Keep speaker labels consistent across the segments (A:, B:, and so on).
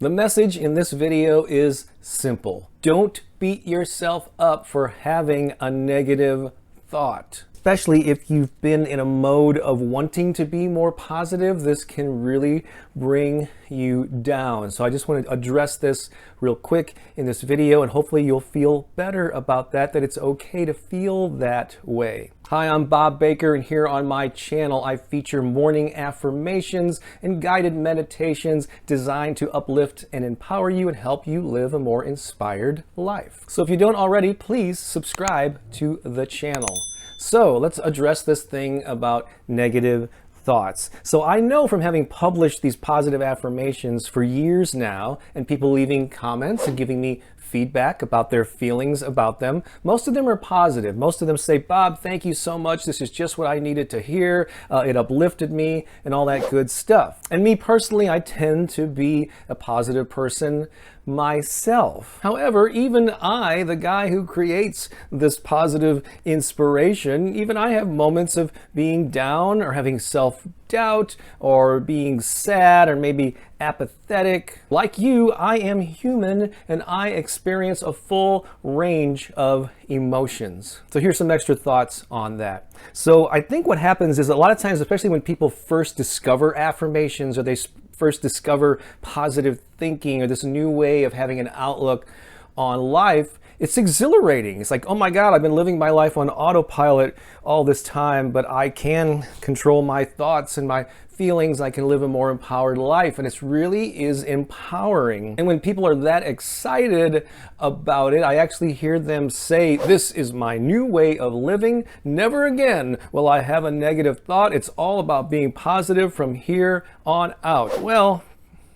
A: The message in this video is simple. Don't beat yourself up for having a negative thought. Especially if you've been in a mode of wanting to be more positive, this can really bring you down. So I just want to address this real quick in this video, and hopefully you'll feel better about that it's okay to feel that way. Hi, I'm Bob Baker, and here on my channel I feature morning affirmations and guided meditations designed to uplift and empower you and help you live a more inspired life. So if you don't already, please subscribe to the channel. So let's address this thing about negative thoughts. So I know from having published these positive affirmations for years now, and people leaving comments and giving me feedback about their feelings about them, most of them are positive. Most of them say, Bob, thank you so much. This is just what I needed to hear. It uplifted me and all that good stuff. And me personally, I tend to be a positive person myself. However, even I, the guy who creates this positive inspiration, even I have moments of being down or having self-doubt or being sad or maybe apathetic. Like you, I am human and I experience a full range of emotions. So here's some extra thoughts on that. So I think what happens is a lot of times, especially when people first discover affirmations or they first discover positive thinking or this new way of having an outlook on life, it's exhilarating. It's like, oh my God, I've been living my life on autopilot all this time, but I can control my thoughts and my feelings. I can live a more empowered life. And it really is empowering. And when people are that excited about it, I actually hear them say, this is my new way of living. Never again will I have a negative thought. It's all about being positive from here on out. Well,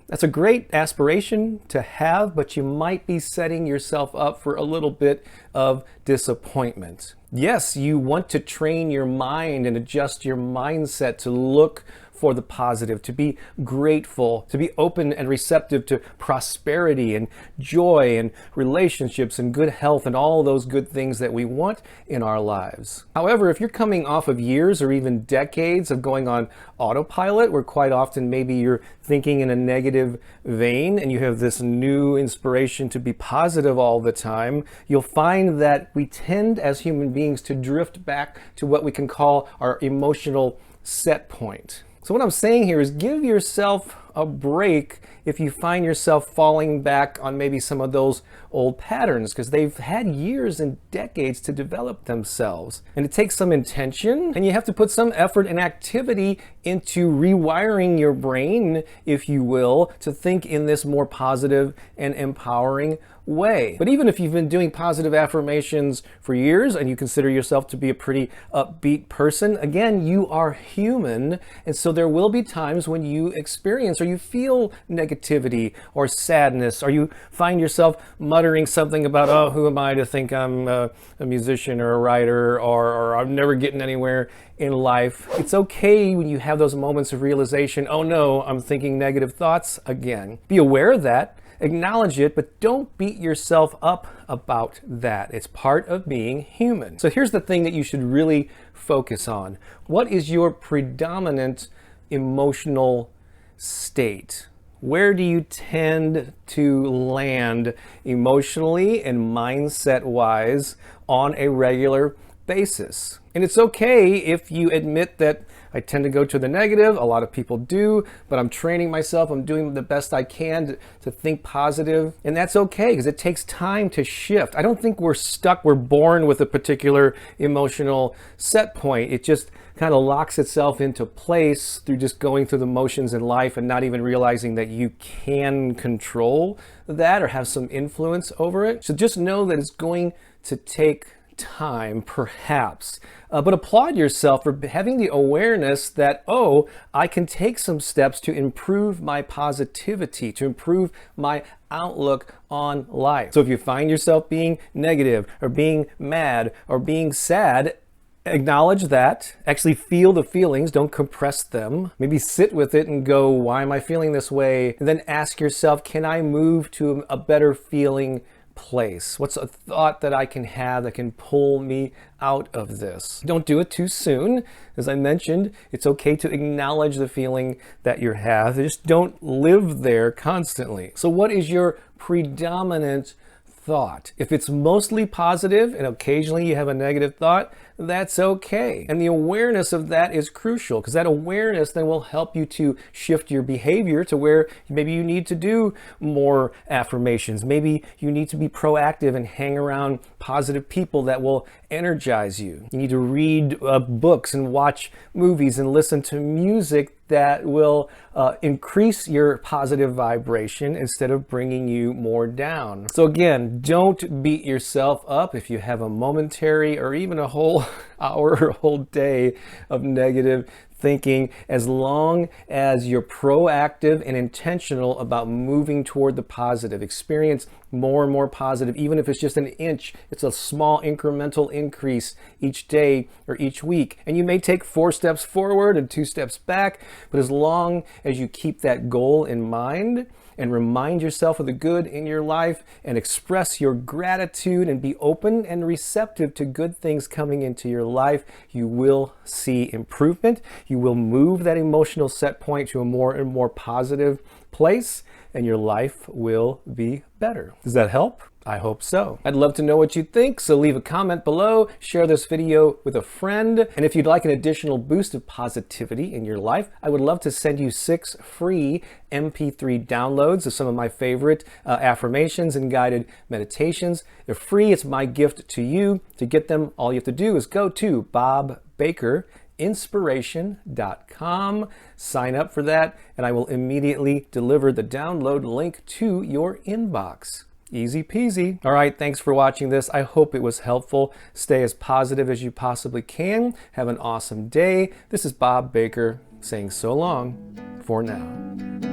A: that's a great aspiration to have, but you might be setting yourself up for a little bit of disappointment. Yes, you want to train your mind and adjust your mindset to look for the positive, to be grateful, to be open and receptive to prosperity and joy and relationships and good health and all those good things that we want in our lives. However, if you're coming off of years or even decades of going on autopilot, where quite often maybe you're thinking in a negative vein and you have this new inspiration to be positive all the time, you'll find that we tend as human beings to drift back to what we can call our emotional set point. So what I'm saying here is give yourself a break if you find yourself falling back on maybe some of those old patterns, because they've had years and decades to develop themselves. And it takes some intention, and you have to put some effort and activity into rewiring your brain, if you will, to think in this more positive and empowering way. But even if you've been doing positive affirmations for years and you consider yourself to be a pretty upbeat person, again, you are human. And so there will be times when you experience or you feel negativity or sadness, or you find yourself muttering something about, oh, who am I to think I'm a musician or a writer, or I'm never getting anywhere in life. It's okay when you have those moments of realization, oh no, I'm thinking negative thoughts again. Be aware of that. Acknowledge it, but don't beat yourself up about that. It's part of being human. So here's the thing that you should really focus on. What is your predominant emotional state? Where do you tend to land emotionally and mindset-wise on a regular basis? And it's okay if you admit that I tend to go to the negative. A lot of people do, but I'm training myself. I'm doing the best I can to think positive. And that's okay, because it takes time to shift. I don't think we're stuck. We're born with a particular emotional set point. It just kind of locks itself into place through just going through the motions in life and not even realizing that you can control that or have some influence over it. So just know that it's going to take time, perhaps, but applaud yourself for having the awareness that, oh, I can take some steps to improve my positivity, to improve my outlook on life. So if you find yourself being negative or being mad or being sad, acknowledge that, actually feel the feelings, don't compress them. Maybe sit with it and go, why am I feeling this way? And then ask yourself, can I move to a better feeling place? What's a thought that I can have that can pull me out of this? Don't do it too soon. As I mentioned, it's okay to acknowledge the feeling that you have. Just don't live there constantly. So what is your predominant thought? If it's mostly positive and occasionally you have a negative thought, that's okay. And the awareness of that is crucial, because that awareness then will help you to shift your behavior to where maybe you need to do more affirmations. Maybe you need to be proactive and hang around positive people that will energize you. You need to read books and watch movies and listen to music that will increase your positive vibration instead of bringing you more down. So again, don't beat yourself up if you have a momentary or even a whole hour or a whole day of negative thinking, as long as you're proactive and intentional about moving toward the positive. Experience more and more positive, even if it's just an inch. It's a small incremental increase each day or each week. And you may take 4 steps forward and 2 steps back, but as long as you keep that goal in mind and remind yourself of the good in your life and express your gratitude and be open and receptive to good things coming into your life, you will see improvement. You will move that emotional set point to a more and more positive place, and your life will be better. Does that help? I hope so. I'd love to know what you think, so leave a comment below, share this video with a friend, and if you'd like an additional boost of positivity in your life, I would love to send you 6 free MP3 downloads of some of my favorite affirmations and guided meditations. They're free. It's my gift to you. To get them, all you have to do is go to bobbakerinspiration.com, sign up for that, and I will immediately deliver the download link to your inbox. Easy peasy. All right, thanks for watching this. I hope it was helpful. Stay as positive as you possibly can. Have an awesome day. This is Bob Baker saying so long for now.